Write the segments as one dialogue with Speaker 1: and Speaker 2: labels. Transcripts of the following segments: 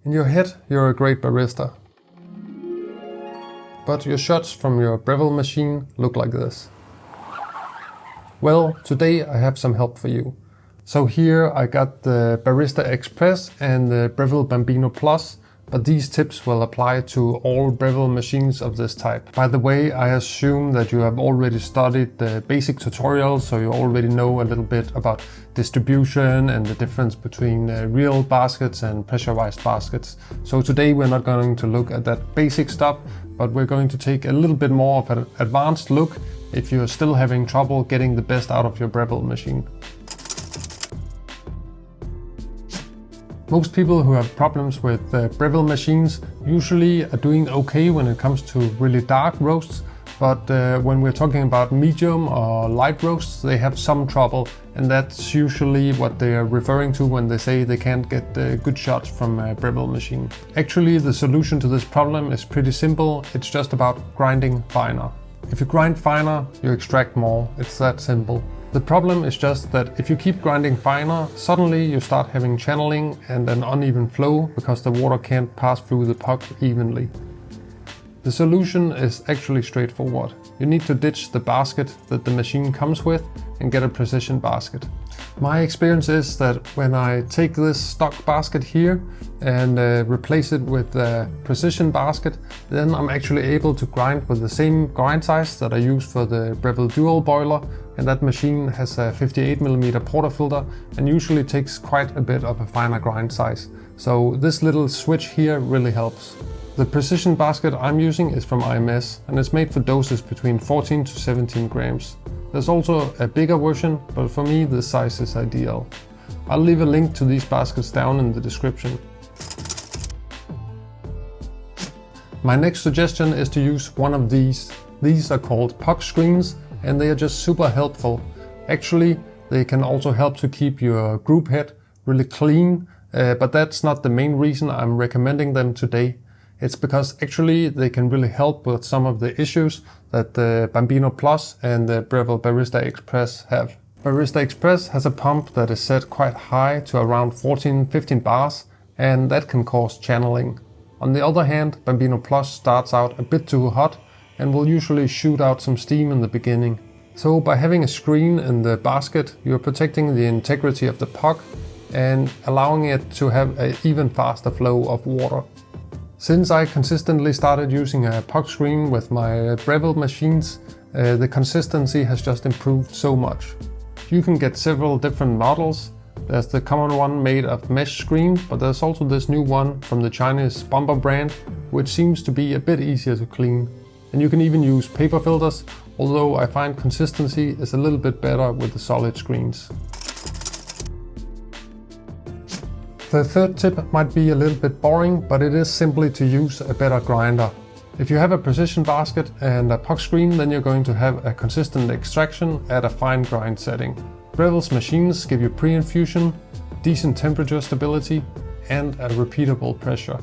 Speaker 1: In your head, you're a great barista. But your shots from your Breville machine look like this. Well, today I have some help for you. So here I got the Barista Express and the Breville Bambino Plus, but these tips will apply to all Breville machines of this type. By the way, I assume that you have already studied the basic tutorials, so you already know a little bit about distribution and the difference between real baskets and pressurized baskets. So today we're not going to look at that basic stuff, but we're going to take a little bit more of an advanced look if you're still having trouble getting the best out of your Breville machine. Most people who have problems with Breville machines usually are doing okay when it comes to really dark roasts, but when we're talking about medium or light roasts, they have some trouble, and that's usually what they are referring to when they say they can't get good shots from a Breville machine. Actually, the solution to this problem is pretty simple. It's just about grinding finer. If you grind finer, you extract more. It's that simple. The problem is just that if you keep grinding finer, suddenly you start having channeling and an uneven flow because the water can't pass through the puck evenly. The solution is actually straightforward. You need to ditch the basket that the machine comes with and get a precision basket. My experience is that when I take this stock basket here and replace it with a precision basket, then I'm actually able to grind with the same grind size that I use for the Breville dual boiler, and that machine has a 58mm portafilter and usually takes quite a bit of a finer grind size. So this little switch here really helps. The precision basket I'm using is from IMS and it's made for doses between 14 to 17 grams. There's also a bigger version, but for me this size is ideal. I'll leave a link to these baskets down in the description. My next suggestion is to use one of these. These are called puck screens and they are just super helpful. Actually, they can also help to keep your group head really clean, but that's not the main reason I'm recommending them today. It's because actually they can really help with some of the issues that the Bambino Plus and the Breville Barista Express have. Barista Express has a pump that is set quite high to around 14-15 bars, and that can cause channeling. On the other hand, Bambino Plus starts out a bit too hot and will usually shoot out some steam in the beginning. So by having a screen in the basket, you're protecting the integrity of the puck and allowing it to have an even faster flow of water. Since I consistently started using a puck screen with my Breville machines, the consistency has just improved so much. You can get several different models. There's the common one made of mesh screen, but there's also this new one from the Chinese Bomber brand, which seems to be a bit easier to clean. And you can even use paper filters, although I find consistency is a little bit better with the solid screens. The third tip might be a little bit boring, but it is simply to use a better grinder. If you have a precision basket and a puck screen, then you're going to have a consistent extraction at a fine grind setting. Breville's machines give you pre-infusion, decent temperature stability, and a repeatable pressure.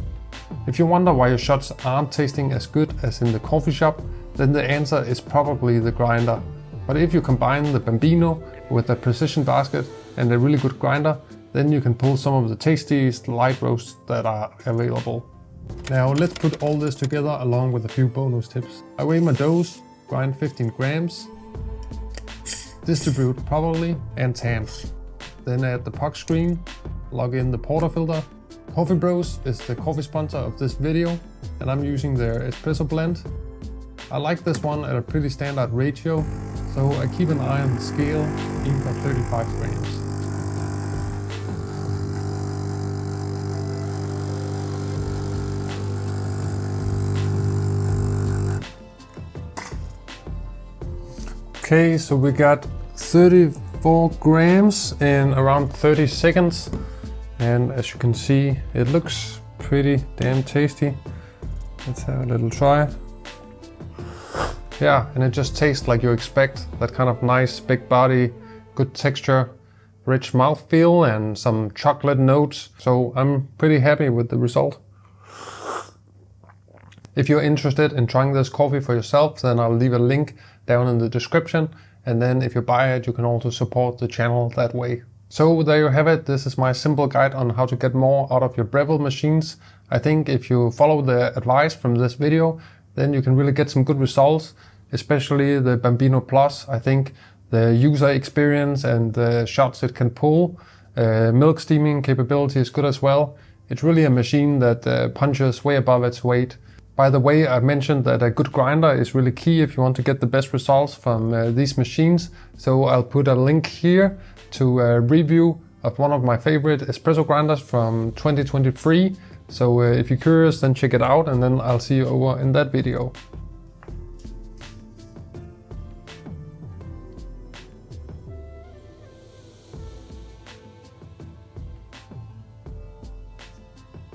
Speaker 1: If you wonder why your shots aren't tasting as good as in the coffee shop, then the answer is probably the grinder. But if you combine the Bambino with a precision basket and a really good grinder, then you can pull some of the tastiest light roasts that are available. Now let's put all this together along with a few bonus tips. I weigh my doughs, grind 15 grams, distribute properly and tan. Then add the puck screen, log in the portafilter. Coffee Bros is the coffee sponsor of this video and I'm using their espresso blend. I like this one at a pretty standard ratio, so I keep an eye on the scale, aim for 35 grams. Okay, so we got 34 grams in around 30 seconds. And as you can see, it looks pretty damn tasty. Let's have a little try. Yeah, and it just tastes like you expect. That kind of nice big body, good texture, rich mouthfeel and some chocolate notes. So I'm pretty happy with the result. If you're interested in trying this coffee for yourself, then I'll leave a link down in the description. And then if you buy it, you can also support the channel that way. So there you have it. This is my simple guide on how to get more out of your Breville machines. I think if you follow the advice from this video, then you can really get some good results, especially the Bambino Plus. I think the user experience and the shots it can pull, milk steaming capability is good as well. It's really a machine that punches way above its weight. By the way, I mentioned that a good grinder is really key if you want to get the best results from these machines. So I'll put a link here to a review of one of my favorite espresso grinders from 2023. So if you're curious, then check it out, and then I'll see you over in that video.